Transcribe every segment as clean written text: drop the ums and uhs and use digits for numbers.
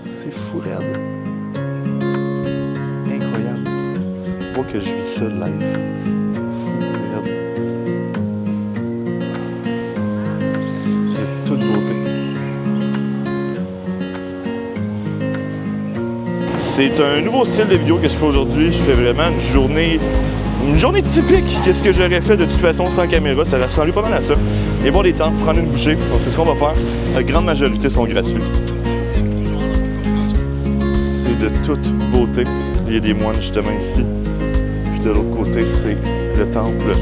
C'est fou raide. Incroyable. Je vois que je vis ça live. Fou raide. De toute beauté. C'est un nouveau style de vidéo que je fais aujourd'hui. Je fais vraiment une journée typique. Qu'est-ce que j'aurais fait de toute façon sans caméra? Ça ressemblait pas mal à ça. Et boire des temps, prendre une bouchée. Donc c'est ce qu'on va faire. La grande majorité sont gratuits. C'est de toute beauté. Il y a des moines justement ici. Puis de l'autre côté, c'est le temple.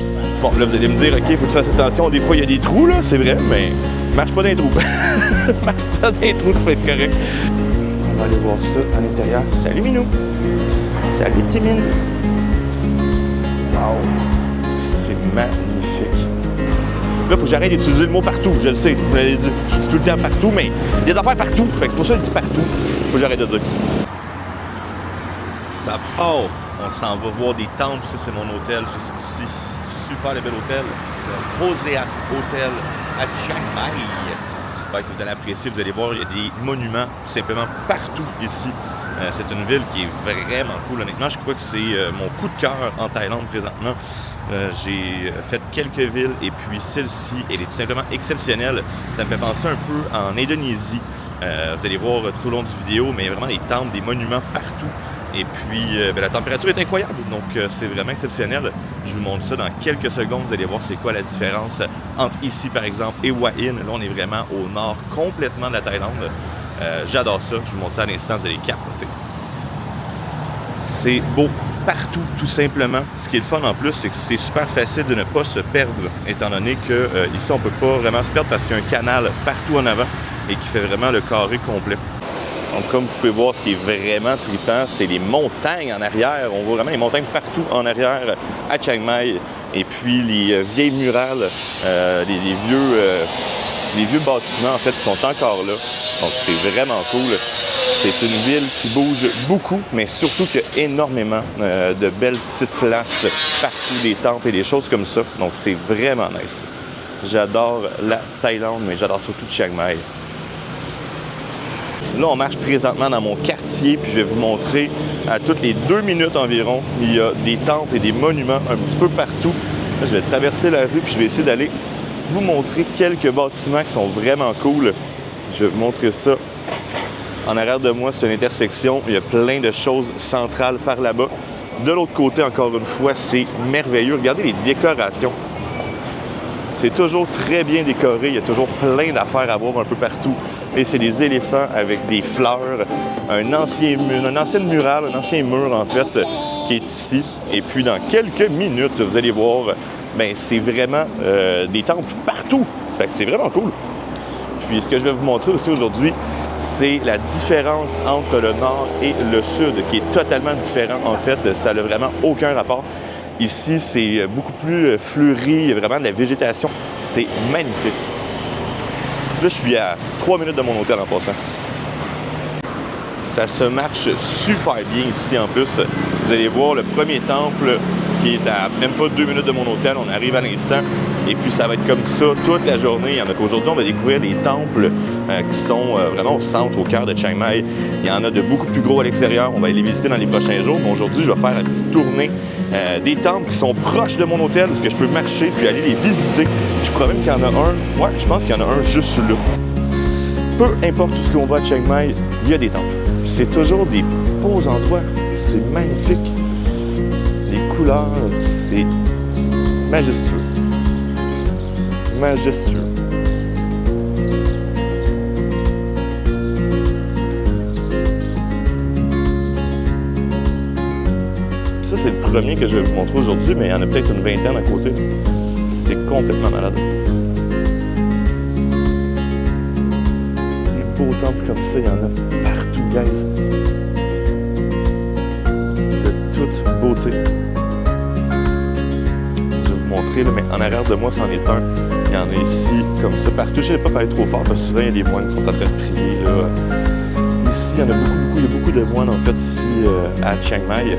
Bon, là vous allez me dire, ok, il faut que tu fasses attention. Des fois, il y a des trous, là, c'est vrai, mais marche pas dans les trous. Marche pas dans les trous, ça va être correct. On va aller voir ça à l'intérieur. Salut Minou! Salut petit Minou! Wow! C'est magnifique! Là, il faut que j'arrête d'utiliser le mot partout, je le sais. Je dis tout le temps partout, mais il y a des affaires partout. Fait que c'est pour ça que je dis partout. Il faut que j'arrête de dire. Ça part! On s'en va voir des temples. Ça, c'est mon hôtel juste ici. Super le bel hôtel. Le Roseat Hotel à Chiang Mai. J'espère que vous allez apprécier. Vous allez voir, il y a des monuments tout simplement partout ici. C'est une ville qui est vraiment cool. Honnêtement, je crois que c'est mon coup de cœur en Thaïlande présentement. J'ai fait quelques villes et puis celle-ci, elle est tout simplement exceptionnelle. Ça me fait penser un peu en Indonésie. Vous allez voir tout au long du vidéo, mais vraiment des temples, des monuments partout. Et puis, la température est incroyable, donc c'est vraiment exceptionnel. Je vous montre ça dans quelques secondes. Vous allez voir c'est quoi la différence entre ici, par exemple, et Hua Hin. Là, on est vraiment au nord complètement de la Thaïlande. J'adore ça. Je vous montre ça à l'instant, vous allez capoter. C'est beau partout, tout simplement. Ce qui est le fun en plus, c'est que c'est super facile de ne pas se perdre, étant donné que ici, on ne peut pas vraiment se perdre parce qu'il y a un canal partout en avant et qui fait vraiment le carré complet. Donc, comme vous pouvez voir, ce qui est vraiment trippant, c'est les montagnes en arrière. On voit vraiment les montagnes partout en arrière à Chiang Mai. Et puis, les vieilles murales, les vieux bâtiments, en fait, qui sont encore là. Donc, c'est vraiment cool. C'est une ville qui bouge beaucoup, mais surtout qu'il y a énormément de belles petites places partout, des temples et des choses comme ça. Donc, c'est vraiment nice. J'adore la Thaïlande, mais j'adore surtout Chiang Mai. Là, on marche présentement dans mon quartier, puis je vais vous montrer à toutes les 2 minutes environ, il y a des temples et des monuments un petit peu partout. Là, je vais traverser la rue, puis je vais essayer d'aller vous montrer quelques bâtiments qui sont vraiment cool. Je vais vous montrer ça. En arrière de moi, c'est une intersection. Il y a plein de choses centrales par là-bas. De l'autre côté, encore une fois, c'est merveilleux. Regardez les décorations. C'est toujours très bien décoré. Il y a toujours plein d'affaires à voir un peu partout. Et c'est des éléphants avec des fleurs, une ancienne murale, un ancien mur en fait, qui est ici. Et puis dans quelques minutes, vous allez voir, ben c'est vraiment des temples partout. Fait que c'est vraiment cool. Puis ce que je vais vous montrer aussi aujourd'hui, c'est la différence entre le nord et le sud, qui est totalement différent en fait. Ça n'a vraiment aucun rapport. Ici, c'est beaucoup plus fleuri, il y a vraiment de la végétation. C'est magnifique. Là, je suis à 3 minutes de mon hôtel en passant. Ça se marche super bien ici en plus. Vous allez voir le premier temple qui est à même pas 2 minutes de mon hôtel. On arrive à l'instant. Et puis ça va être comme ça toute la journée. Aujourd'hui, on va découvrir des temples qui sont vraiment au centre, au cœur de Chiang Mai. Il y en a de beaucoup plus gros à l'extérieur. On va aller les visiter dans les prochains jours. Mais aujourd'hui, je vais faire une petite tournée des temples qui sont proches de mon hôtel, parce que je peux marcher puis aller les visiter. Je crois même qu'il y en a un. Ouais, je pense qu'il y en a un juste là. Peu importe où ce qu'on va à Chiang Mai, il y a des temples. C'est toujours des beaux endroits. C'est magnifique. Les couleurs, c'est majestueux. Majestueux. Ça, c'est le premier que je vais vous montrer aujourd'hui, mais il y en a peut-être une vingtaine à côté. C'est complètement malade. Des beaux temples comme ça, il y en a partout, guys. De toute beauté. Je vais vous montrer, là, mais en arrière de moi, c'en est un. Il y en a ici, comme ça, partout. Je ne vais pas parler trop fort, parce que souvent, il y a des moines qui sont en train de prier, là. Ici, il y en a beaucoup, il y a beaucoup de moines, en fait, ici, à Chiang Mai.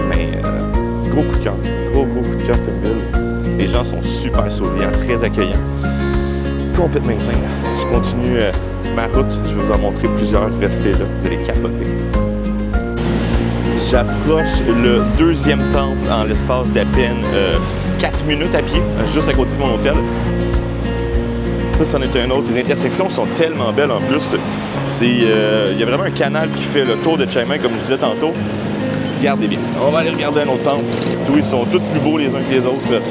Mais gros coup de cœur. Gros coup de cœur comme ville. Les gens sont super souriants, très accueillants. Complètement insane. Je continue ma route. Je vais vous en montrer plusieurs. Restez là, vous allez capoter. J'approche le deuxième temple en l'espace d'à peine 4 minutes à pied, juste à côté de mon hôtel. Ça, c'en est un autre. Les intersections sont tellement belles en plus. Il y a vraiment un canal qui fait le tour de Chiang Mai, comme je disais tantôt. Regardez bien. On va aller regarder un autre temple. Ils sont tous plus beaux les uns que les autres.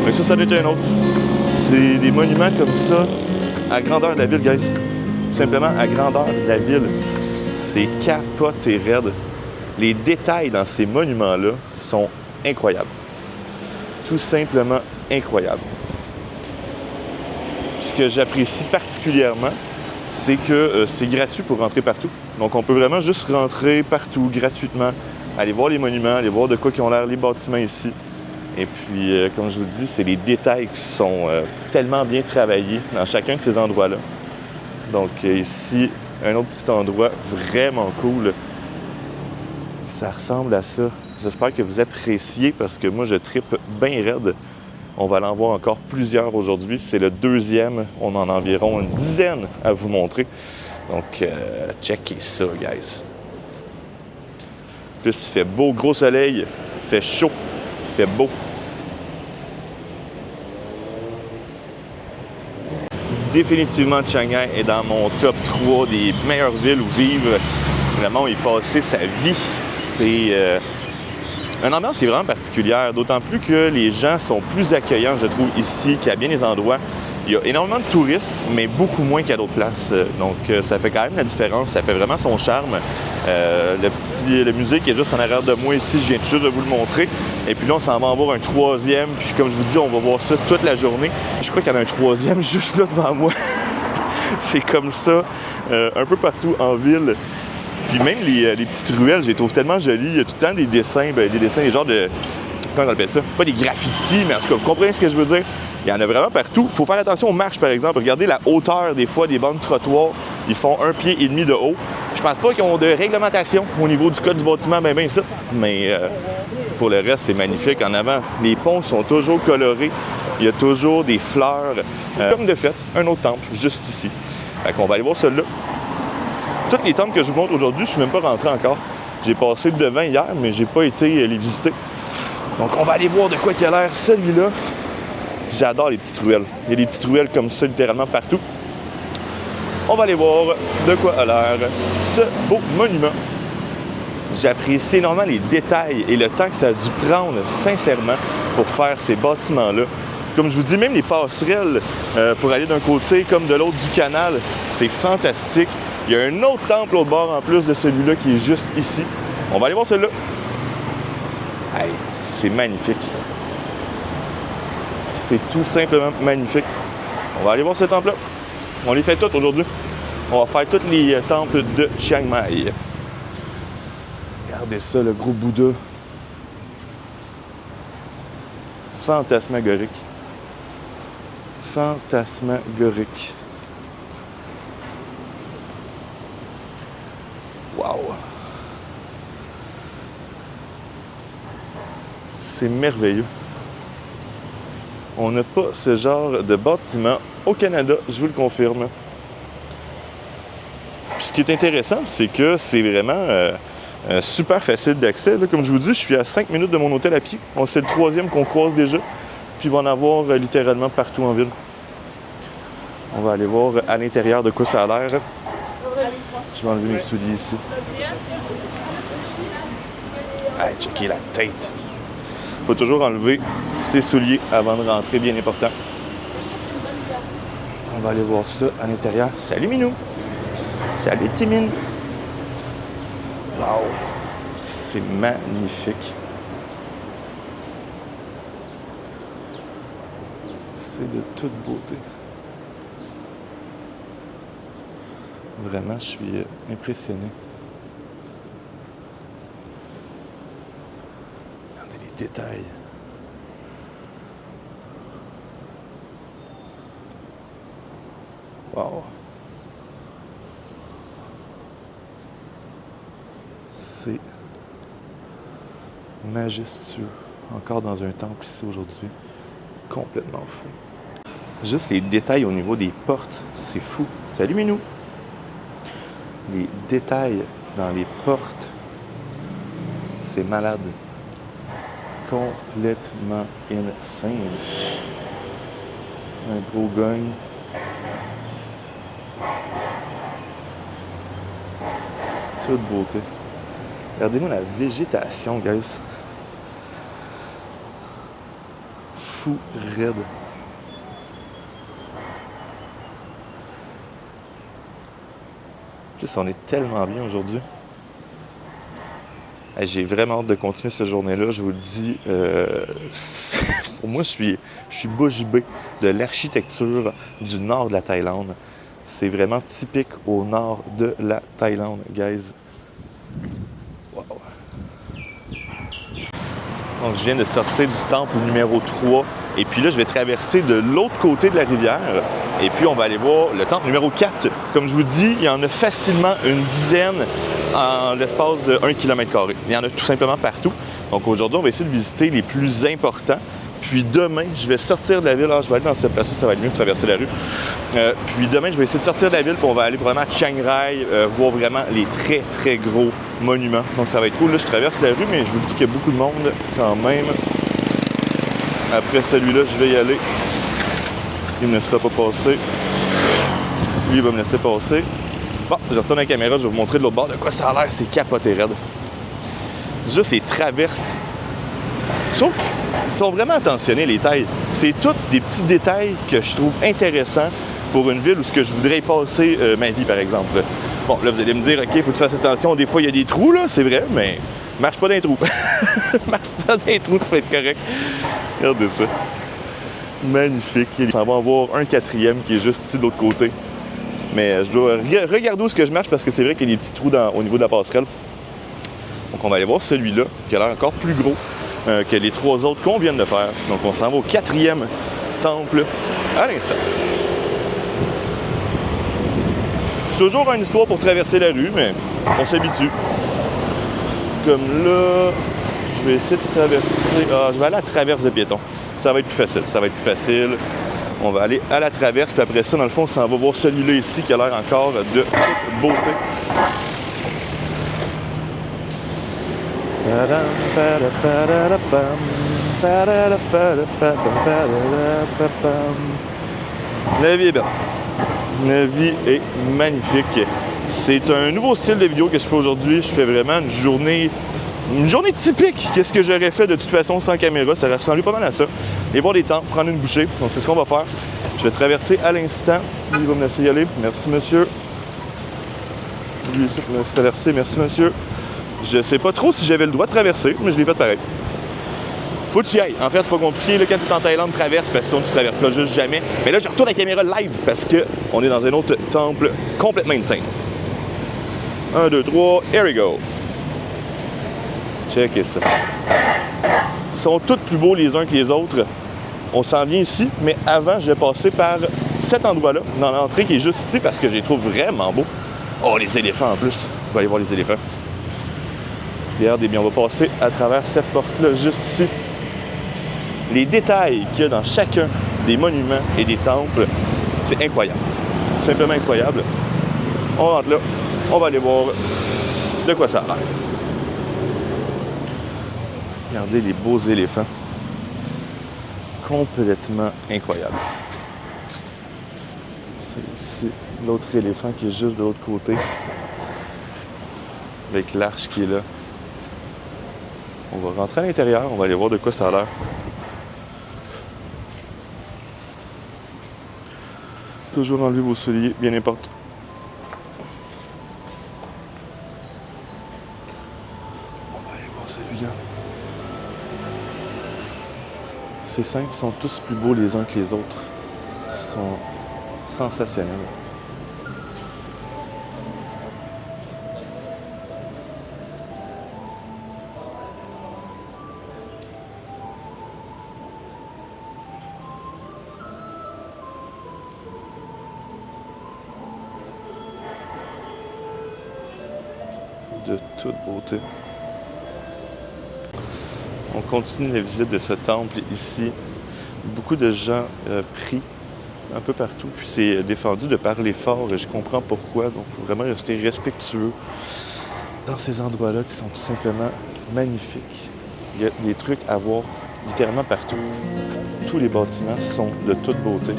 Mais ça, c'en est un autre. C'est des monuments comme ça, à grandeur de la ville, guys. Tout simplement à grandeur de la ville. C'est capoté raide. Les détails dans ces monuments-là sont incroyables. Tout simplement incroyables. Ce que j'apprécie particulièrement, c'est que c'est gratuit pour rentrer partout. Donc, on peut vraiment juste rentrer partout gratuitement, aller voir les monuments, aller voir de quoi qui ont l'air les bâtiments ici. Et puis, comme je vous dis, c'est les détails qui sont tellement bien travaillés dans chacun de ces endroits-là. Donc, ici, un autre petit endroit vraiment cool. Ça ressemble à ça. J'espère que vous appréciez parce que moi, je trippe bien raide. On va en voir encore plusieurs aujourd'hui. C'est le deuxième. On en a environ une dizaine à vous montrer. Donc, checkez ça, guys. En plus, il fait beau, gros soleil. Il fait chaud. Il fait beau. Définitivement, Chiang Mai est dans mon top 3 des meilleures villes où vivre. Vraiment, y passer sa vie. C'est une ambiance qui est vraiment particulière, d'autant plus que les gens sont plus accueillants, je trouve, ici qu'à bien des endroits. Il y a énormément de touristes, mais beaucoup moins qu'à d'autres places. Donc, ça fait quand même la différence. Ça fait vraiment son charme. Le musée qui est juste en arrière de moi ici, je viens juste de vous le montrer. Et puis là, on s'en va en voir un troisième. Puis comme je vous dis, on va voir ça toute la journée. Je crois qu'il y en a un troisième juste là devant moi. C'est comme ça, un peu partout en ville. Puis même les petites ruelles, je les trouve tellement jolies. Il y a tout le temps des dessins, des genres de... Comment on appelle ça? Pas des graffitis, mais en tout cas, vous comprenez ce que je veux dire? Il y en a vraiment partout. Il faut faire attention aux marches, par exemple. Regardez la hauteur, des fois, des bancs de trottoir. Ils font 1,5 pied de haut. Je pense pas qu'ils ont de réglementation au niveau du code du bâtiment, bien ici. Mais pour le reste, c'est magnifique. En avant, les ponts sont toujours colorés. Il y a toujours des fleurs. Comme de fait, un autre temple, juste ici. Fait qu'on va aller voir celui-là. Tous les temples que je vous montre aujourd'hui, je suis même pas rentré encore. J'ai passé devant hier, mais j'ai pas été les visiter. Donc, on va aller voir de quoi qu'il a l'air celui-là. J'adore les petites ruelles. Il y a des petites ruelles comme ça, littéralement partout. On va aller voir de quoi a l'air ce beau monument. J'apprécie énormément les détails et le temps que ça a dû prendre, sincèrement, pour faire ces bâtiments-là. Comme je vous dis, même les passerelles pour aller d'un côté comme de l'autre du canal, c'est fantastique. Il y a un autre temple au bord en plus de celui-là qui est juste ici. On va aller voir celui-là. Hey, c'est magnifique. C'est tout simplement magnifique. On va aller voir ce temple-là. On les fait tous aujourd'hui. On va faire tous les temples de Chiang Mai. Regardez ça, le gros Bouddha. Fantasmagorique. Fantasmagorique. Wow! C'est merveilleux. On n'a pas ce genre de bâtiment au Canada, je vous le confirme. Puis ce qui est intéressant, c'est que c'est vraiment super facile d'accès. Comme je vous dis, je suis à 5 minutes de mon hôtel à pied. C'est le troisième qu'on croise déjà. Puis il va en avoir littéralement partout en ville. On va aller voir à l'intérieur de quoi ça a l'air. Je vais enlever mes souliers ici. Hey, checker la tête. Il faut toujours enlever ses souliers avant de rentrer, bien important. On va aller voir ça à l'intérieur. Salut Minou! Salut Timine! Wow! C'est magnifique. C'est de toute beauté. Vraiment, je suis impressionné. Regardez les détails. Wow! C'est majestueux. Encore dans un temple ici aujourd'hui. Complètement fou. Juste les détails au niveau des portes, c'est fou. Salut Minou! Les détails dans les portes, c'est malade. Complètement insane. Un gros gagne. Toute beauté. Regardez-moi la végétation, guys. Fou raide. Juste, on est tellement bien aujourd'hui. J'ai vraiment hâte de continuer cette journée-là. Je vous le dis, pour moi, je suis bouche bée de l'architecture du nord de la Thaïlande. C'est vraiment typique au nord de la Thaïlande, guys. Wow. Donc, je viens de sortir du temple numéro 3. Et puis là, je vais traverser de l'autre côté de la rivière. Et puis, on va aller voir le temple numéro 4. Comme je vous dis, il y en a facilement une dizaine en l'espace de 1 km². Il y en a tout simplement partout. Donc, aujourd'hui, on va essayer de visiter les plus importants. Puis demain, je vais sortir de la ville. Alors, je vais aller dans cette place-là, ça va être mieux de traverser la rue. Puis demain, je vais essayer de sortir de la ville, puis on va aller vraiment à Chiang Rai, voir vraiment les très, très gros monuments. Donc, ça va être cool. Là, je traverse la rue, mais je vous dis qu'il y a beaucoup de monde quand même. Après celui-là, je vais y aller. Il ne me laissera pas passer. Lui, il va me laisser passer. Bon, je retourne la caméra, je vais vous montrer de l'autre bord de quoi ça a l'air. C'est capoté raide. Juste ces traverses. Je trouve qu'ils sont vraiment attentionnés, les tailles. C'est tous des petits détails que je trouve intéressants pour une ville où ce que je voudrais y passer ma vie, par exemple. Bon, là, vous allez me dire, OK, il faut que tu fasses attention. Des fois, il y a des trous, là, c'est vrai, mais marche pas dans les trous. Marche pas dans les trous, tu vas être correct. Regardez ça. Magnifique. On va en voir un quatrième qui est juste ici de l'autre côté. Mais je dois regarder où est-ce que je marche parce que c'est vrai qu'il y a des petits trous au niveau de la passerelle. Donc, on va aller voir celui-là, qui a l'air encore plus gros que les trois autres qu'on vient de faire. Donc, on s'en va au quatrième temple à l'instant. C'est toujours une histoire pour traverser la rue, mais on s'habitue. Comme là, je vais essayer de traverser. Ah, je vais aller à la traverse de piétons. Ça va être plus facile. Ça va être plus facile. On va aller à la traverse, puis après ça, dans le fond, on s'en va voir celui-là ici qui a l'air encore de toute beauté. La vie est belle. La vie est magnifique. C'est un nouveau style de vidéo que je fais aujourd'hui. Je fais vraiment une journée typique. Qu'est-ce que j'aurais fait de toute façon sans caméra? Ça ressemblait pas mal à ça. Aller voir des temples, prendre une bouchée. Donc c'est ce qu'on va faire. Je vais traverser à l'instant. Il va me laisser y aller. Merci, monsieur. Lui ici pour me laisser traverser. Merci, monsieur. Je sais pas trop si j'avais le droit de traverser, mais je l'ai fait pareil. Faut que tu y ailles. En fait, c'est pas compliqué. Là, quand tu es en Thaïlande, traverse, parce que sinon tu traverseras juste jamais. Mais là, je retourne la caméra live parce qu'on est dans un autre temple complètement insane. 1, 2, 3, here we go. Checkez ça. Ils sont tous plus beaux les uns que les autres. On s'en vient ici, mais avant, je vais passer par cet endroit-là, dans l'entrée qui est juste ici, parce que je les trouve vraiment beaux. Oh, les éléphants en plus. On va aller voir les éléphants. Regardez bien, on va passer à travers cette porte-là, juste ici. Les détails qu'il y a dans chacun des monuments et des temples, c'est incroyable. Simplement incroyable. On rentre là, on va aller voir de quoi ça a l'air. Regardez les beaux éléphants. Complètement incroyable. C'est ici l'autre éléphant qui est juste de l'autre côté. Avec l'arche qui est là. On va rentrer à l'intérieur, on va aller voir de quoi ça a l'air. Toujours enlever vos souliers, bien important. On va aller voir celui-là. C'est simple, ils sont tous plus beaux les uns que les autres. Ils sont sensationnels. De toute beauté. On continue la visite de ce temple ici. Beaucoup de gens prient un peu partout. Puis c'est défendu de parler fort et je comprends pourquoi. Donc il faut vraiment rester respectueux dans ces endroits-là qui sont tout simplement magnifiques. Il y a des trucs à voir littéralement partout. Tous les bâtiments sont de toute beauté.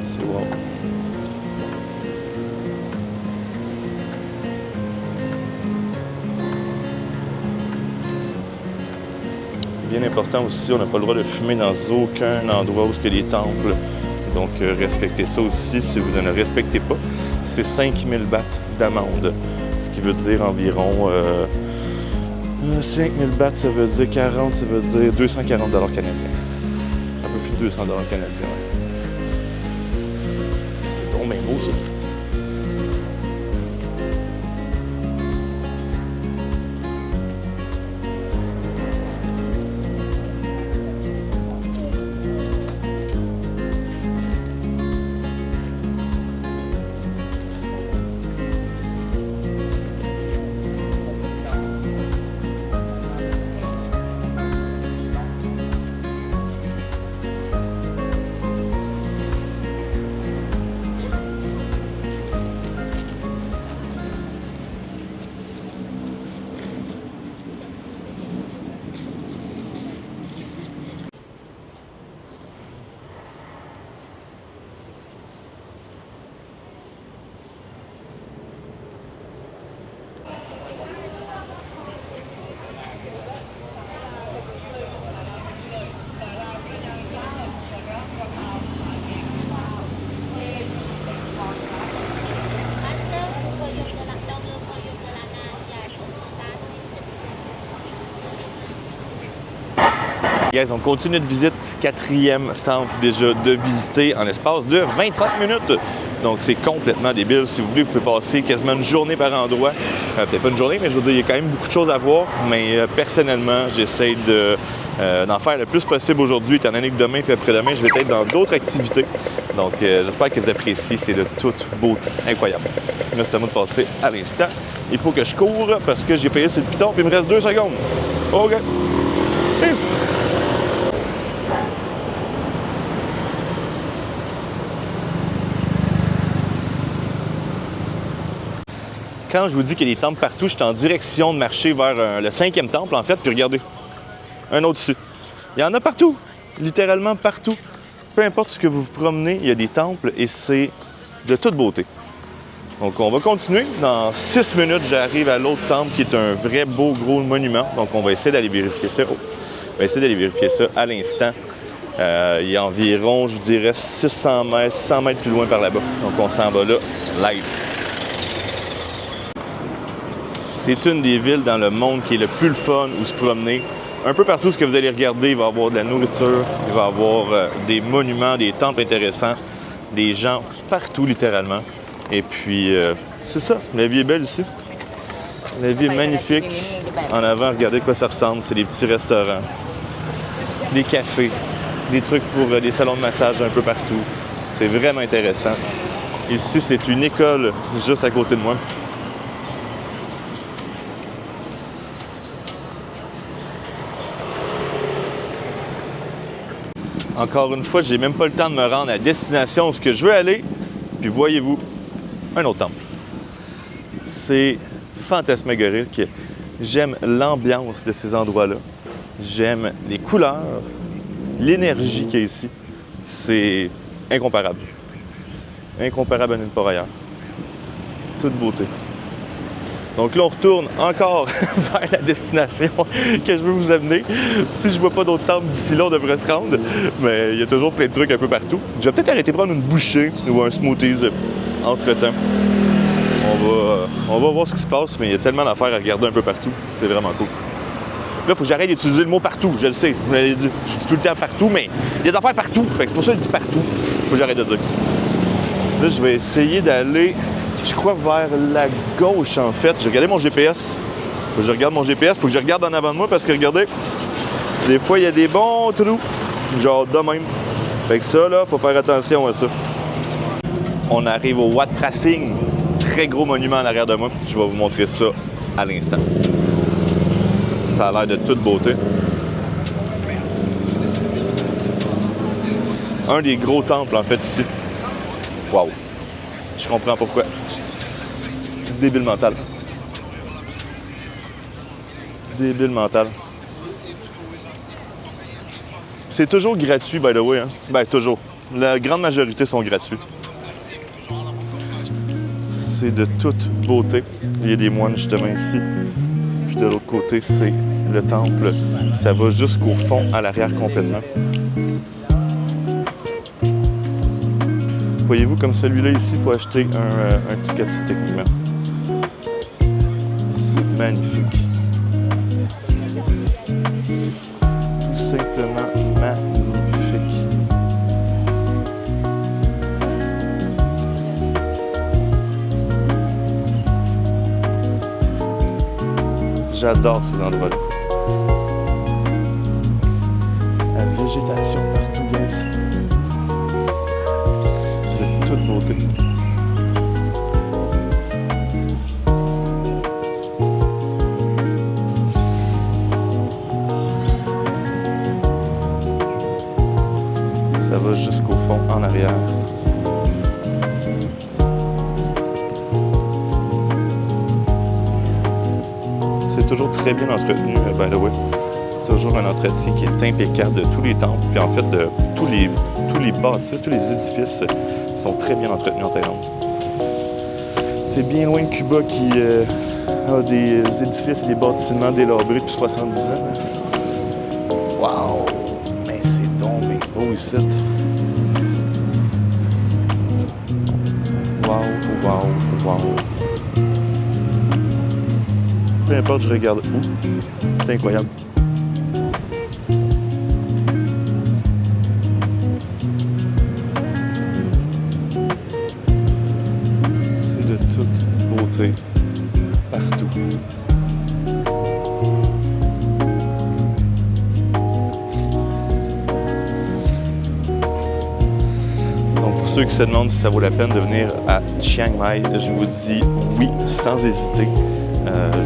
C'est wow. Bien important aussi, on n'a pas le droit de fumer dans aucun endroit où il y a des temples. Donc, respectez ça aussi. Si vous ne le respectez pas, c'est 5000 bahts d'amende. Ce qui veut dire environ 5000 bahts, ça veut dire 40, ça veut dire 240 $ canadiens. Un peu plus de 200 $ canadiens. Ouais. C'est bon, mais beau ça. Guys, on continue notre visite, 4e temple déjà de visiter en l'espace de 25 minutes. Donc c'est complètement débile. Si vous voulez, vous pouvez passer quasiment une journée par endroit. Peut-être pas une journée, mais je veux dire, il y a quand même beaucoup de choses à voir. Mais personnellement, j'essaie d'en faire le plus possible aujourd'hui, étant donné que demain et après-demain, je vais être dans d'autres activités. Donc j'espère que vous appréciez, c'est de toute beauté. Incroyable. Là, c'est à moi de passer à l'instant. Il faut que je cours parce que j'ai payé sur le piton et il me reste 2 secondes. OK. Quand je vous dis qu'il y a des temples partout, je suis en direction de marcher vers le 5e temple, en fait, puis regardez, un autre ici. Il y en a partout, littéralement partout. Peu importe ce que vous vous promenez, il y a des temples et c'est de toute beauté. Donc, on va continuer. Dans 6 minutes, j'arrive à l'autre temple qui est un vrai beau gros monument. Donc, on va essayer d'aller vérifier ça. On va essayer d'aller vérifier ça à l'instant. Il y a environ, je dirais, 600 mètres plus loin par là-bas. Donc, on s'en va là, live. C'est une des villes dans le monde qui est le plus le fun où se promener. Un peu partout ce que vous allez regarder, il va y avoir de la nourriture, il va y avoir des monuments, des temples intéressants, des gens partout littéralement. Et puis, c'est ça, la vie est belle ici. La vie est magnifique. En avant, regardez quoi ça ressemble. C'est des petits restaurants, des cafés, des trucs pour des salons de massage un peu partout. C'est vraiment intéressant. Ici, c'est une école juste à côté de moi. Encore une fois, j'ai même pas le temps de me rendre à la destination où je veux aller. Puis voyez-vous, un autre temple. C'est fantasmagorique. J'aime l'ambiance de ces endroits-là. J'aime les couleurs, l'énergie qu'il y a ici. C'est incomparable. Incomparable à nulle part ailleurs. Toute beauté. Donc là, on retourne encore vers la destination que je veux vous amener. Si je vois pas d'autres temples d'ici là, on devrait se rendre. Mais il y a toujours plein de trucs un peu partout. Je vais peut-être arrêter de prendre une bouchée ou un smoothies entre-temps. On va voir ce qui se passe, mais il y a tellement d'affaires à regarder un peu partout. C'est vraiment cool. Là, il faut que j'arrête d'utiliser le mot partout. Je le sais, vous l'avez dit. Je dis tout le temps partout, mais il y a des affaires partout. Fait que c'est pour ça que je dis partout. Il faut que j'arrête de dire. Là, je vais essayer d'aller... Je crois vers la gauche, en fait. J'ai regardé mon GPS. Faut que je regarde mon GPS. Faut que je regarde en avant de moi parce que, regardez, des fois, il y a des bons trous. Genre de même. Fait que ça, là, faut faire attention à ça. On arrive au Wat Phra Singh. Très gros monument en arrière de moi. Je vais vous montrer ça à l'instant. Ça a l'air de toute beauté. un des gros temples, en fait, ici. Wow! Je comprends pourquoi. Débile mental. Débile mental. C'est toujours gratuit, by the way. Hein? Ben, toujours. La grande majorité sont gratuits. C'est de toute beauté. Il y a des moines, justement, ici. Puis de l'autre côté, c'est le temple. Ça va jusqu'au fond, à l'arrière complètement. Voyez-vous, comme celui-là ici, il faut acheter un ticket techniquement. C'est magnifique. Tout simplement magnifique. J'adore ces endroits-là. La végétation partout, guys. De toute beauté. Ça va jusqu'au fond, en arrière. C'est toujours très bien entretenu, by the way. Toujours un entretien qui est impeccable de tous les temples, puis en fait de tous les bâtisses, tous les édifices sont très bien entretenus en Thaïlande. C'est bien loin de Cuba qui a des édifices et des bâtiments délabrés depuis 70 ans. Wow! Mais c'est donc bien beau ici. Wow. Peu importe, je regarde où. C'est incroyable. C'est de toute beauté. Partout. Donc, pour ceux qui se demandent si ça vaut la peine de venir à Chiang Mai, je vous dis oui, sans hésiter.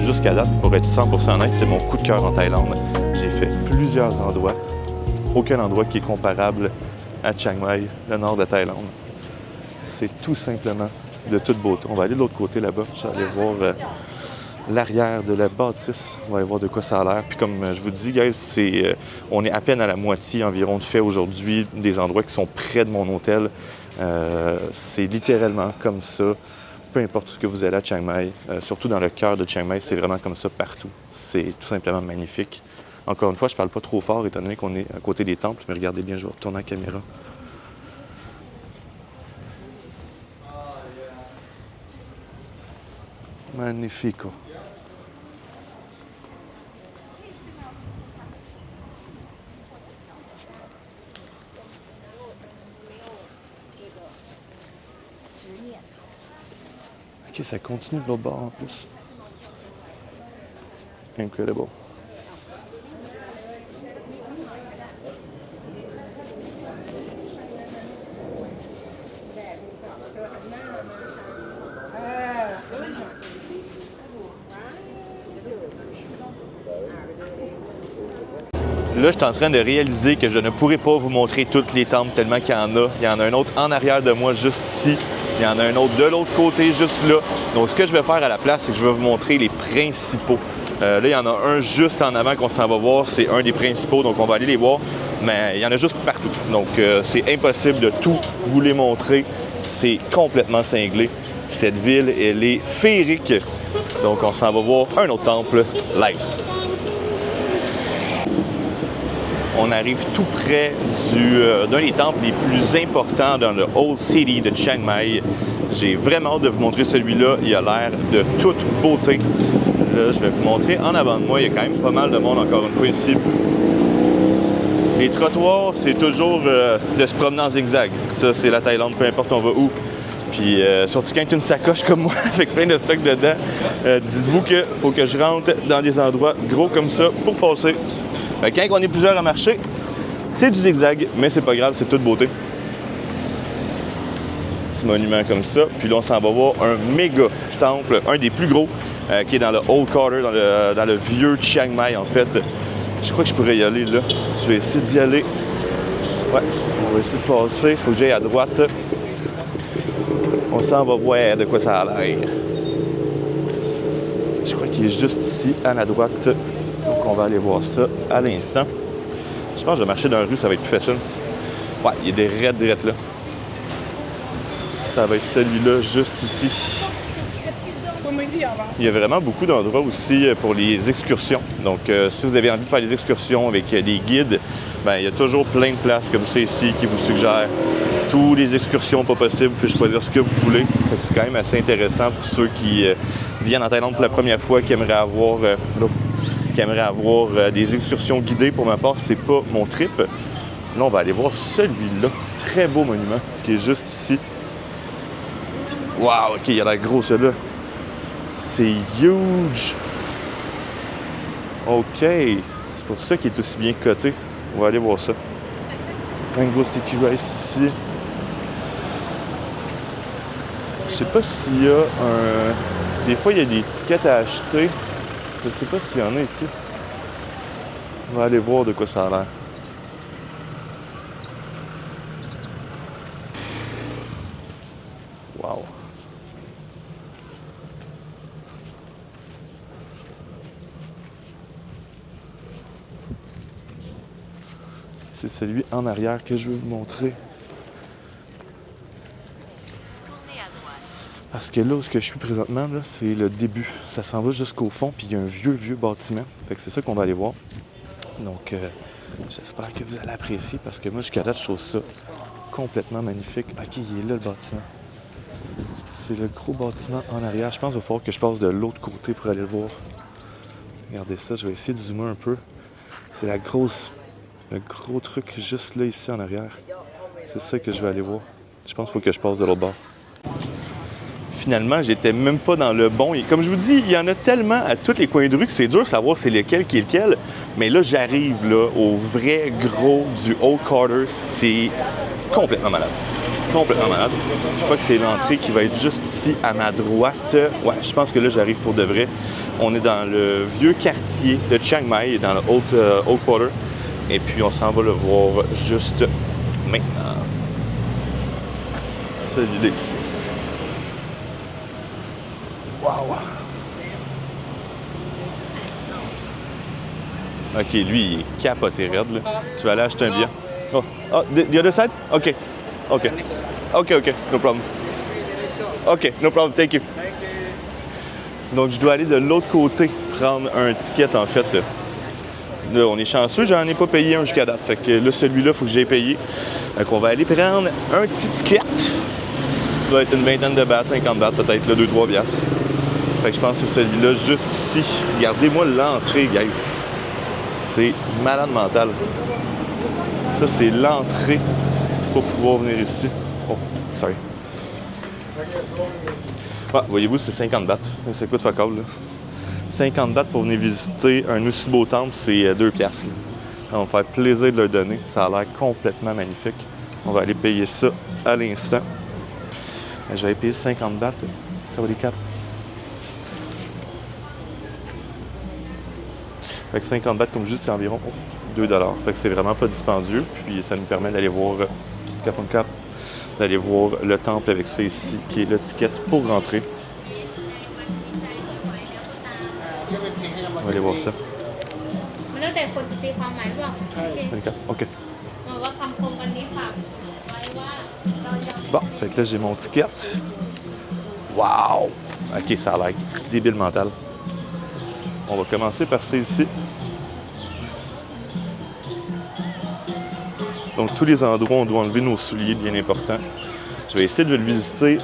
Jusqu'à date, pour être 100% honnête, c'est mon coup de cœur en Thaïlande. J'ai fait plusieurs endroits. Aucun endroit qui est comparable à Chiang Mai, le nord de Thaïlande. C'est tout simplement de toute beauté. On va aller de l'autre côté là-bas. Je vais aller voir l'arrière de la bâtisse. On va aller voir de quoi ça a l'air. Puis comme je vous dis, guys, on est à peine à la moitié environ de fait aujourd'hui des endroits qui sont près de mon hôtel. C'est littéralement comme ça. Peu importe où ce que vous allez à Chiang Mai, surtout dans le cœur de Chiang Mai, c'est vraiment comme ça partout. C'est tout simplement magnifique. Encore une fois, je parle pas trop fort étant donné qu'on est à côté des temples, mais regardez bien, je vais retourner la caméra. Magnifico. Ok, ça continue de l'autre bord en plus. Incredible. Là, je suis en train de réaliser que je ne pourrai pas vous montrer toutes les temples tellement qu'il y en a. Il y en a un autre en arrière de moi, juste ici. Il y en a un autre de l'autre côté, juste là. Donc, ce que je vais faire à la place, c'est que je vais vous montrer les principaux. Là, il y en a un juste en avant qu'on s'en va voir. C'est un des principaux, donc on va aller les voir. Mais il y en a juste partout. Donc, c'est impossible de tout vous les montrer. C'est complètement cinglé. Cette ville, elle est féerique. Donc, on s'en va voir un autre temple live. On arrive tout près d'un des temples les plus importants dans le Old City de Chiang Mai. J'ai vraiment hâte de vous montrer celui-là. Il a l'air de toute beauté. Là, je vais vous montrer en avant de moi. Il y a quand même pas mal de monde encore une fois ici. Les trottoirs, c'est toujours de se promener en zigzag. Ça, c'est la Thaïlande, peu importe on va où. Puis surtout quand tu as une sacoche comme moi avec plein de stock dedans, dites-vous qu'il faut que je rentre dans des endroits gros comme ça pour passer. Quand on est plusieurs à marcher, c'est du zigzag, mais c'est pas grave, c'est toute beauté. Petit monument comme ça. Puis là, on s'en va voir un méga temple, un des plus gros, qui est dans le Old Quarter, dans le vieux Chiang Mai, en fait. Je crois que je pourrais y aller là. Je vais essayer d'y aller. Ouais, on va essayer de passer. Il faut que j'aille à droite. On s'en va voir de quoi ça a l'air. Je crois qu'il est juste ici, à la droite. Donc, on va aller voir ça à l'instant. Je pense que je vais marcher dans la rue, ça va être plus facile. Ouais, il y a des raids là. Ça va être celui-là, juste ici. Il y a vraiment beaucoup d'endroits aussi pour les excursions. Donc, si vous avez envie de faire des excursions avec des guides, bien, il y a toujours plein de places comme ça ici qui vous suggèrent toutes les excursions pas possibles. Vous pouvez choisir ce que vous voulez. C'est quand même assez intéressant pour ceux qui viennent en Thaïlande pour la première fois, qui aimeraient avoir, des excursions guidées. Pour ma part, c'est pas mon trip. Là, on va aller voir celui-là. Très beau monument qui est juste ici. Wow, OK, il a l'air gros, celui-là. C'est huge! OK. C'est pour ça qu'il est aussi bien coté. On va aller voir ça. Mango Sticky Rice ici. Je sais pas s'il y a un... Des fois, il y a des tickets à acheter. Je sais pas s'il y en a ici. On va aller voir de quoi ça a l'air. Wow! C'est celui en arrière que je veux vous montrer. Parce que là où je suis présentement, là, c'est le début. Ça s'en va jusqu'au fond, puis il y a un vieux bâtiment. Fait que c'est ça qu'on va aller voir. Donc, j'espère que vous allez apprécier, parce que moi, jusqu'à date, je trouve ça complètement magnifique. OK, il est là, le bâtiment. C'est le gros bâtiment en arrière. Je pense qu'il va falloir que je passe de l'autre côté pour aller le voir. Regardez ça, je vais essayer de zoomer un peu. C'est le gros truc juste là, ici, en arrière. C'est ça que je vais aller voir. Je pense qu'il faut que je passe de l'autre bord. Finalement, j'étais même pas dans le bon. Et comme je vous dis, il y en a tellement à tous les coins de rue que c'est dur de savoir c'est lequel qui est lequel. Mais là, j'arrive là au vrai gros du Old Carter. C'est complètement malade. Complètement malade. Je crois que c'est l'entrée qui va être juste ici à ma droite. Ouais, je pense que là, j'arrive pour de vrai. On est dans le vieux quartier de Chiang Mai, dans le Old Quarter. Et puis, on s'en va le voir juste maintenant. Celui-là ici. Wow! OK, lui, il est capoté raide, là. Tu vas aller acheter un billet. Oh, the other side? OK. OK. OK. No problem. OK, no problem. Thank you. Donc, je dois aller de l'autre côté prendre un ticket, en fait. Là, on est chanceux, j'en ai pas payé un jusqu'à date. Fait que là, celui-là, il faut que j'aie payé. Donc, on va aller prendre un petit ticket. Ça doit être une vingtaine de bahts, 50 bahts, peut-être, 2-3 piastres. Fait que je pense que c'est celui-là, juste ici. Regardez-moi l'entrée, guys. C'est malade mental. Ça, c'est l'entrée pour pouvoir venir ici. Oh, sorry. Ah, voyez-vous, c'est 50 bahts. Ça coûte fuck all, là. 50 bahts pour venir visiter un aussi beau temple, c'est 2 piastres. Ça va me faire plaisir de leur donner. Ça a l'air complètement magnifique. On va aller payer ça à l'instant. J'avais payé 50 bahts. Ça va les 4. Fait que 50 bahts, comme je dis, c'est environ 2 $. Fait que c'est vraiment pas dispendieux. Puis ça nous permet d'aller voir d'aller voir le temple avec ça ici, qui est le ticket pour rentrer. On va aller voir ça. OK. Bon, fait que là, j'ai mon ticket. Wow! OK, ça a l'air débile mental. On va commencer par ça ici. Donc, tous les endroits, on doit enlever nos souliers, bien important. Je vais essayer de le visiter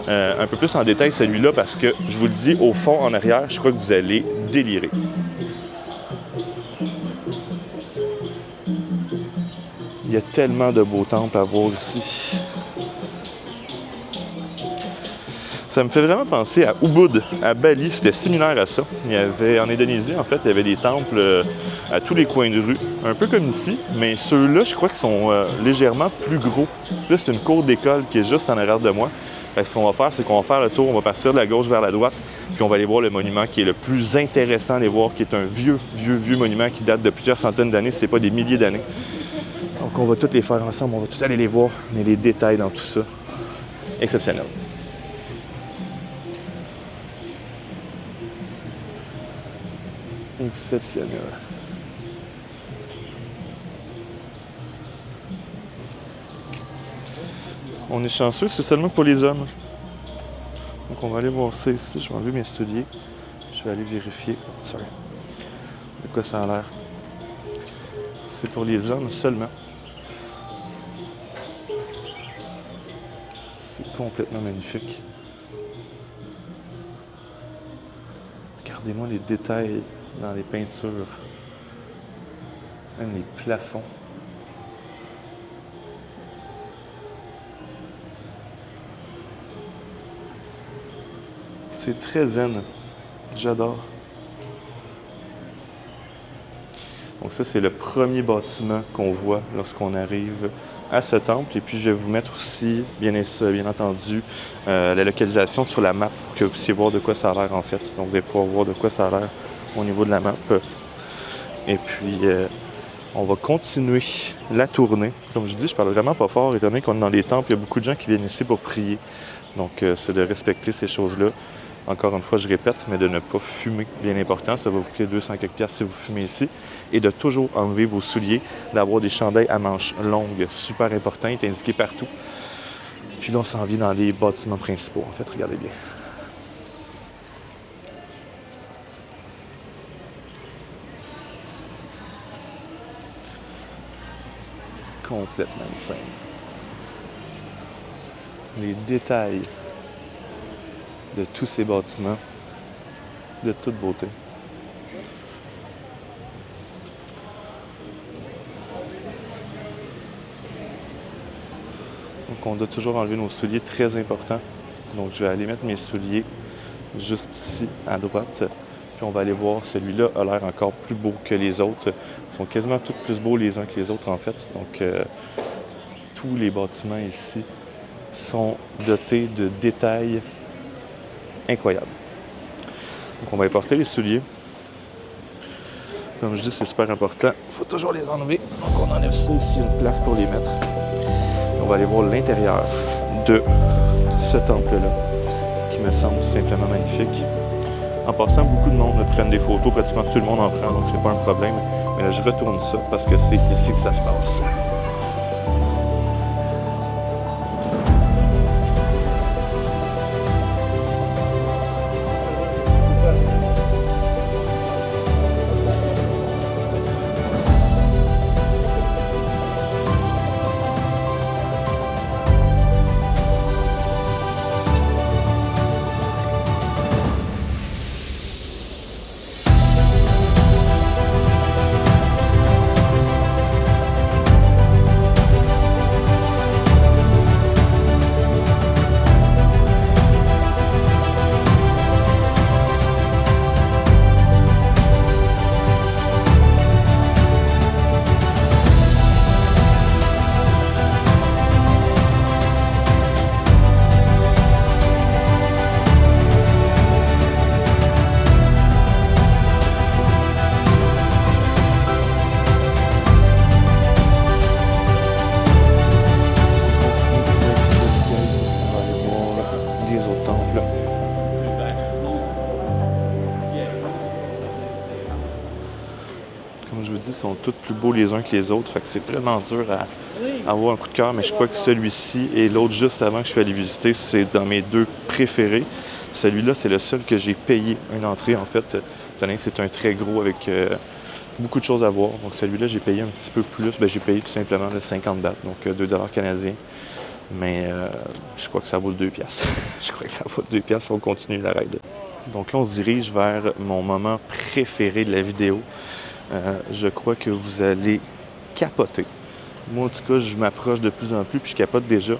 un peu plus en détail, celui-là, parce que, je vous le dis, au fond, en arrière, je crois que vous allez délirer. Il y a tellement de beaux temples à voir ici. Ça me fait vraiment penser à Ubud, à Bali. C'était similaire à ça. Il y avait, en Indonésie, en fait, il y avait des temples à tous les coins de rue. Un peu comme ici, mais ceux-là, je crois qu'ils sont légèrement plus gros. Là, c'est une cour d'école qui est juste en arrière de moi. Fait que ce qu'on va faire, c'est qu'on va faire le tour, on va partir de la gauche vers la droite, puis on va aller voir le monument qui est le plus intéressant à aller voir, qui est un vieux monument qui date de plusieurs centaines d'années, si ce n'est pas des milliers d'années. Donc, Donc on va tous les faire ensemble, on va tous aller les voir, mais les détails dans tout ça, exceptionnel. Exceptionnel. On est chanceux, c'est seulement pour les hommes. Donc on va aller voir ça ici. Je vais enlever mes souliers. Je vais aller vérifier. Sorry. De quoi ça a l'air. C'est pour les hommes seulement. C'est complètement magnifique. Regardez-moi les détails dans les peintures. Même les plafonds. C'est très zen. J'adore. Donc ça, c'est le premier bâtiment qu'on voit lorsqu'on arrive à ce temple. Et puis, je vais vous mettre aussi, bien entendu, la localisation sur la map pour que vous puissiez voir de quoi ça a l'air, en fait. Donc, vous allez pouvoir voir de quoi ça a l'air au niveau de la map. Et puis, on va continuer la tournée. Comme je dis, je parle vraiment pas fort, étant donné qu'on est dans les temples. Il y a beaucoup de gens qui viennent ici pour prier. Donc, c'est de respecter ces choses-là. Encore une fois, je répète, mais de ne pas fumer, bien important. Ça va vous coûter 200 quelques piastres si vous fumez ici. Et de toujours enlever vos souliers, d'avoir des chandails à manches longues, super important, il est indiqué partout. Puis là, on s'en vient dans les bâtiments principaux, en fait, regardez bien. Complètement insane. Les détails de tous ces bâtiments, de toute beauté. Donc on doit toujours enlever nos souliers, très important. Donc je vais aller mettre mes souliers juste ici à droite. Puis on va aller voir, celui-là a l'air encore plus beau que les autres. Ils sont quasiment tous plus beaux les uns que les autres en fait. Donc tous les bâtiments ici sont dotés de détails incroyables. Donc on va y porter les souliers. Comme je dis, c'est super important. Il faut toujours les enlever. Donc on enlève ça ici, une place pour les mettre. Et on va aller voir l'intérieur de ce temple-là, qui me semble simplement magnifique. En passant, beaucoup de monde prennent des photos, pratiquement tout le monde en prend, donc c'est pas un problème. Mais là, je retourne ça parce que c'est ici que ça se passe. Ils sont tous plus beaux les uns que les autres, fait que c'est vraiment dur à avoir un coup de cœur, mais je crois que celui-ci et l'autre juste avant que je suis allé visiter, c'est dans mes deux préférés. Celui-là, c'est le seul que j'ai payé une entrée, en fait, étant donné que c'est un très gros avec beaucoup de choses à voir. Donc celui-là, j'ai payé un petit peu plus, j'ai payé tout simplement de 50 bahts, donc 2 $ canadiens. Mais je crois que ça vaut le 2 piastres. Je crois que ça vaut le 2 piastres, on continue la ride. Donc là, on se dirige vers mon moment préféré de la vidéo. Je crois que vous allez capoter. Moi, en tout cas, je m'approche de plus en plus, puis je capote déjà.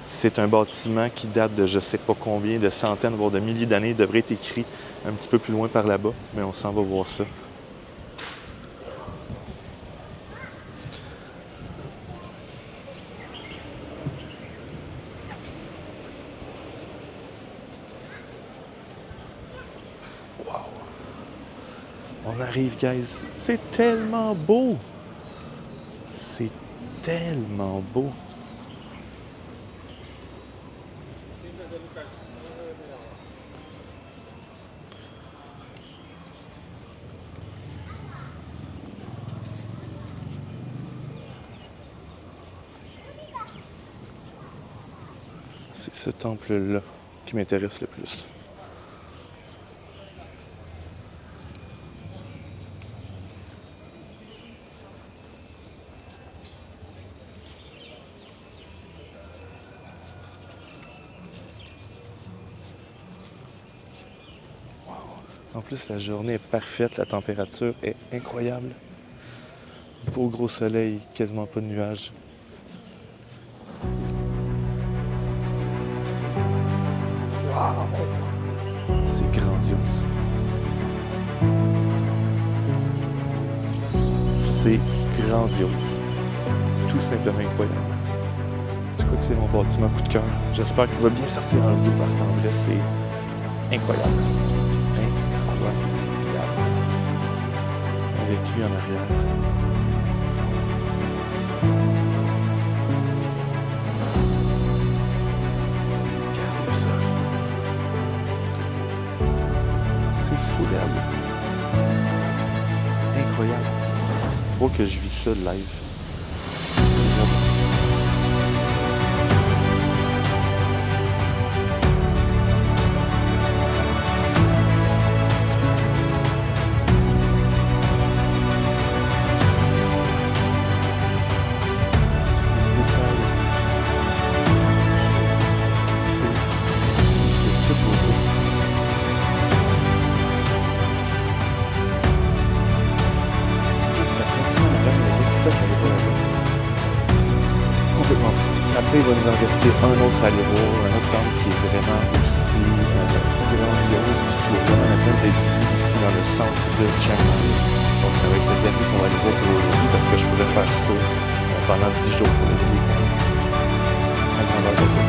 C'est un bâtiment qui date de je sais pas combien, de centaines, voire de milliers d'années. Il devrait être écrit un petit peu plus loin par là-bas, mais on s'en va voir ça. On arrive, guys. C'est tellement beau! C'est tellement beau. C'est ce temple-là qui m'intéresse le plus. En plus, la journée est parfaite, la température est incroyable. Beau gros soleil, quasiment pas de nuages. Wow! C'est grandiose. C'est grandiose. Tout simplement incroyable. Je crois que c'est mon bâtiment coup de cœur. J'espère qu'il va bien sortir en vidéo parce qu'en vrai, c'est incroyable. Avec lui en arrière. Regardez ça. C'est fou l'herbe. Incroyable. Faut que je vis ça live. Complètement. Après, il va nous en rester un autre à aller voir, un autre temple qui est vraiment aussi grandiose, qui est vraiment la peine d'être vu ici dans le centre de Chiang Mai. Donc ça va être le dernier qu'on va aller voir pour aujourd'hui parce que je pourrais faire ça pendant 10 jours pour le vidéo. À grandeur de tout.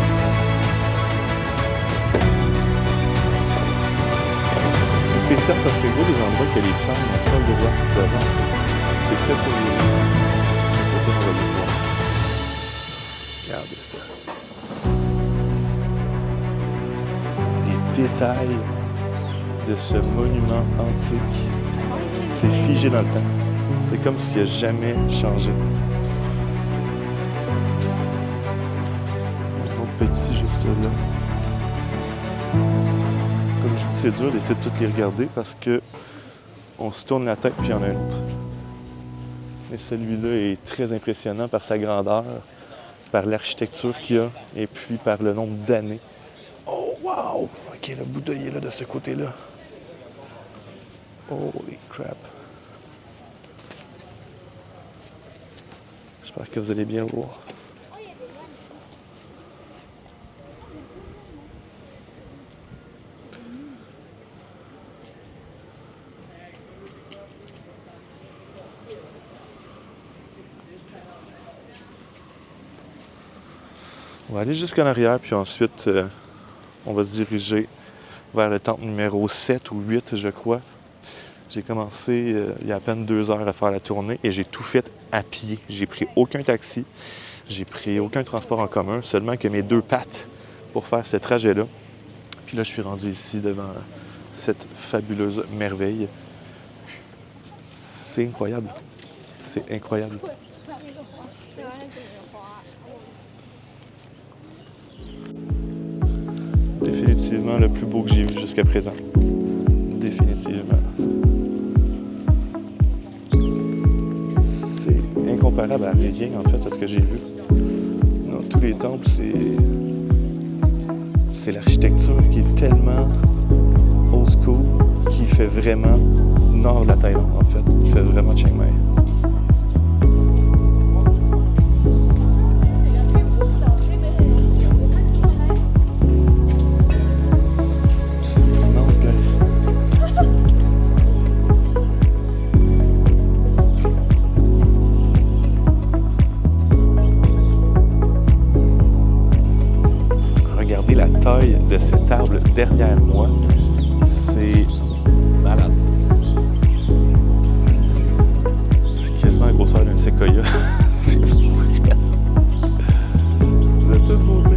C'est spécial parce que je vois des endroits que les femmes n'ont pas le droit devant. C'est très curieux. Regardez ça. Les détails de ce monument antique. C'est figé dans le temps. C'est comme s'il n'a jamais changé. Un autre petit juste là. Comme je dis, c'est dur d'essayer de toutes les regarder parce que on se tourne la tête puis il y en a un autre. Mais celui-là est très impressionnant par sa grandeur, par l'architecture qu'il y a et puis par le nombre d'années. Oh, wow! OK, le Bouddha il est là de ce côté-là. Holy crap! J'espère que vous allez bien voir. On va aller jusqu'en arrière, puis ensuite, on va se diriger vers le temple numéro 7 ou 8, je crois. J'ai commencé il y a à peine 2 heures à faire la tournée et j'ai tout fait à pied. J'ai pris aucun taxi, j'ai pris aucun transport en commun, seulement que mes 2 pattes pour faire ce trajet-là. Puis là, je suis rendu ici devant cette fabuleuse merveille. C'est incroyable. C'est incroyable. Définitivement le plus beau que j'ai vu jusqu'à présent. Définitivement. C'est incomparable à rien en fait à ce que j'ai vu. Dans tous les temples, c'est l'architecture qui est tellement old school qui fait vraiment nord de la Thaïlande en fait. Qui fait vraiment Chiang Mai. De cet arbre derrière moi, c'est malade. C'est quasiment la grosseur d'un séquoia. C'est fou. toute beauté.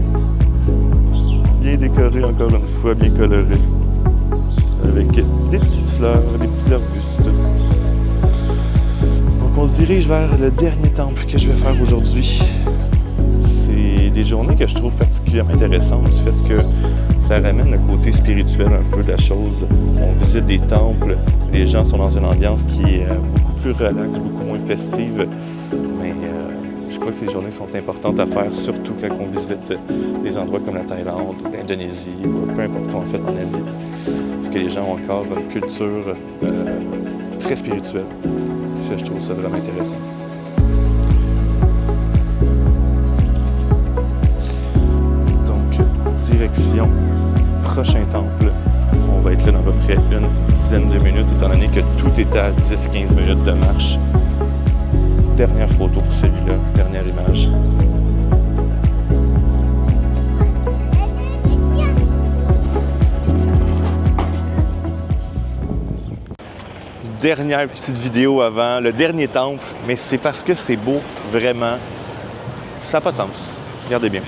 Bien décoré encore une fois, bien coloré. Avec des petites fleurs, des petits arbustes. Donc on se dirige vers le dernier temple que je vais faire aujourd'hui. C'est des journées que je trouve particulièrement intéressantes du fait que ça ramène le côté spirituel un peu de la chose. On visite des temples, les gens sont dans une ambiance qui est beaucoup plus relaxe, beaucoup moins festive. Mais je crois que ces journées sont importantes à faire, surtout quand on visite des endroits comme la Thaïlande ou l'Indonésie, ou peu importe où en fait en Asie. Parce que les gens ont encore une culture très spirituelle. Je trouve ça vraiment intéressant. Direction prochain temple. On va être là dans à peu près une dizaine de minutes, étant donné que tout est à 10-15 minutes de marche. Dernière photo pour celui-là, dernière image. Dernière petite vidéo avant, le dernier temple, mais c'est parce que c'est beau, vraiment. Ça n'a pas de sens. Regardez bien.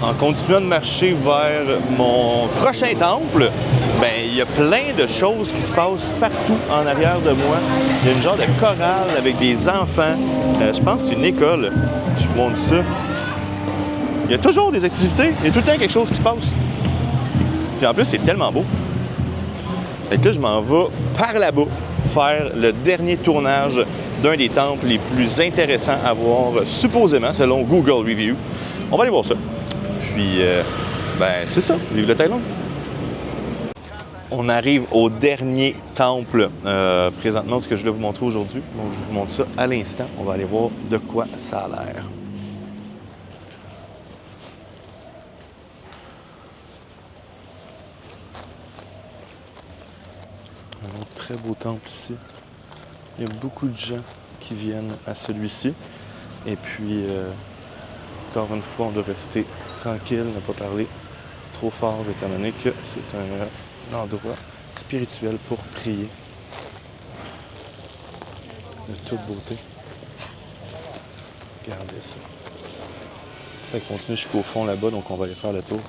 En continuant de marcher vers mon prochain temple, ben il y a plein de choses qui se passent partout en arrière de moi. Il y a une genre de chorale avec des enfants. Je pense que c'est une école. Je vous montre ça. Il y a toujours des activités. Il y a tout le temps quelque chose qui se passe. Puis en plus, c'est tellement beau. Fait que là, je m'en vais par là-bas faire le dernier tournage d'un des temples les plus intéressants à voir, supposément, selon Google Review. On va aller voir ça. Puis, ben, c'est ça, vive la Thaïlande! On arrive au dernier temple présentement, ce que je vais vous montrer aujourd'hui. Donc, je vous montre ça à l'instant. On va aller voir de quoi ça a l'air. Un autre très beau temple ici. Il y a beaucoup de gens qui viennent à celui-ci. Et puis, encore une fois, on doit rester tranquille, ne pas parler trop fort, étant donné que c'est un endroit spirituel pour prier. De toute beauté. Regardez ça. Ça continue jusqu'au fond là-bas, donc on va aller faire le tour.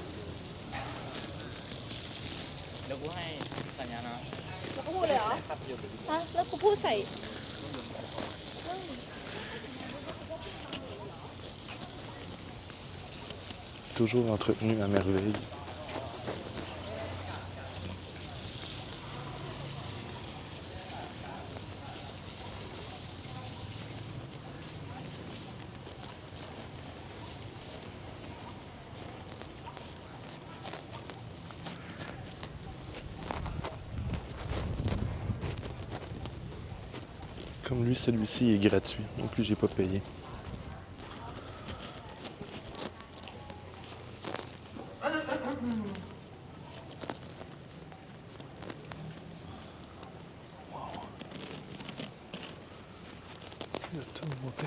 Toujours entretenu à merveille. Comme lui, celui-ci est gratuit, donc lui, j'ai pas payé. C'est de toute beauté.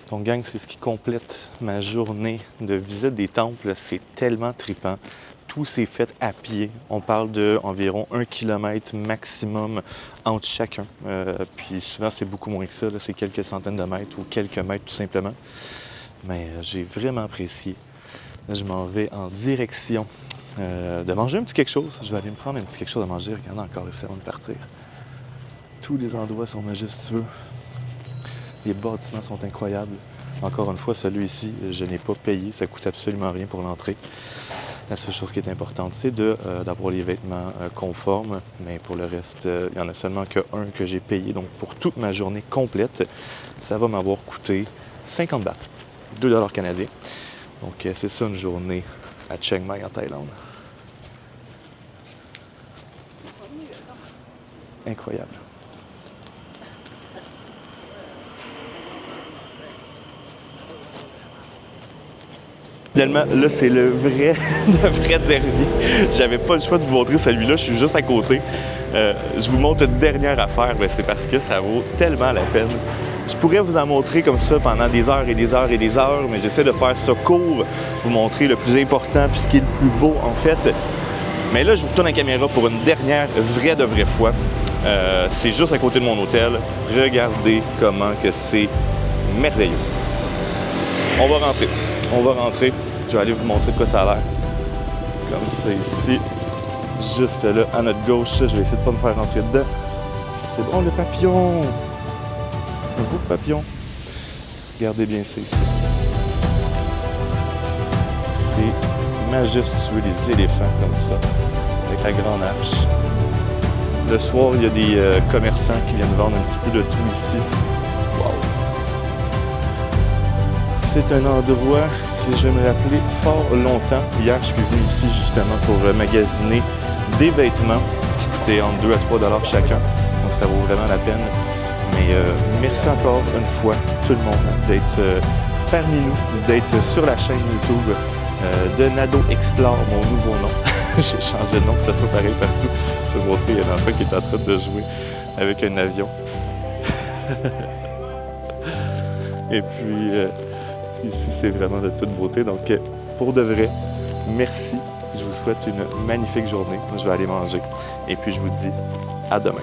Donc, gang, c'est ce qui complète ma journée de visite des temples. C'est tellement trippant. tout c'est fait à pied. On parle d'environ 1 km maximum entre chacun. Puis souvent, c'est beaucoup moins que ça. C'est quelques centaines de mètres ou quelques mètres tout simplement. Mais j'ai vraiment apprécié. Là, je m'en vais en direction de manger un petit quelque chose. Je vais aller me prendre un petit quelque chose à manger. Regardez encore ici avant de partir. Tous les endroits sont majestueux. Les bâtiments sont incroyables. Encore une fois, celui-ci, je n'ai pas payé. Ça coûte absolument rien pour l'entrée. La seule chose qui est importante, c'est d'avoir les vêtements conformes. Mais pour le reste, il n'y en a seulement qu'un que j'ai payé. Donc, pour toute ma journée complète, ça va m'avoir coûté 50 bahts, 2 $ canadiens. Donc, c'est ça une journée à Chiang Mai, en Thaïlande. Incroyable. Finalement, là, c'est le vrai dernier. J'avais pas le choix de vous montrer celui-là, je suis juste à côté. Je vous montre une dernière affaire, mais c'est parce que ça vaut tellement la peine. Je pourrais vous en montrer comme ça pendant des heures et des heures et des heures, mais j'essaie de faire ça court, vous montrer le plus important puis ce qui est le plus beau en fait. Mais là, je vous retourne la caméra pour une dernière vraie fois. C'est juste à côté de mon hôtel. Regardez comment que c'est merveilleux. On va rentrer. Je vais aller vous montrer de quoi ça a l'air. Comme ça ici. Juste là, à notre gauche. Je vais essayer de ne pas me faire rentrer dedans. C'est bon, le papillon. Un beau papillon. Regardez bien ça ici. C'est majestueux, les éléphants comme ça. Avec la grande arche. Le soir, il y a des commerçants qui viennent vendre un petit peu de tout ici. Wow! C'est un endroit que je vais me rappeler fort longtemps. Hier, je suis venu ici justement pour magasiner des vêtements qui coûtaient entre 2 à 3 $ chacun. Donc ça vaut vraiment la peine. Mais merci encore une fois tout le monde d'être parmi nous, d'être sur la chaîne YouTube de Nado Explore, mon nouveau nom. J'ai changé de nom, que ça soit pareil partout. Je vais vous montrer, il y a un enfant qui est en train de jouer avec un avion. Et puis, ici, c'est vraiment de toute beauté. Donc, pour de vrai, merci. Je vous souhaite une magnifique journée. Je vais aller manger. Et puis, je vous dis à demain.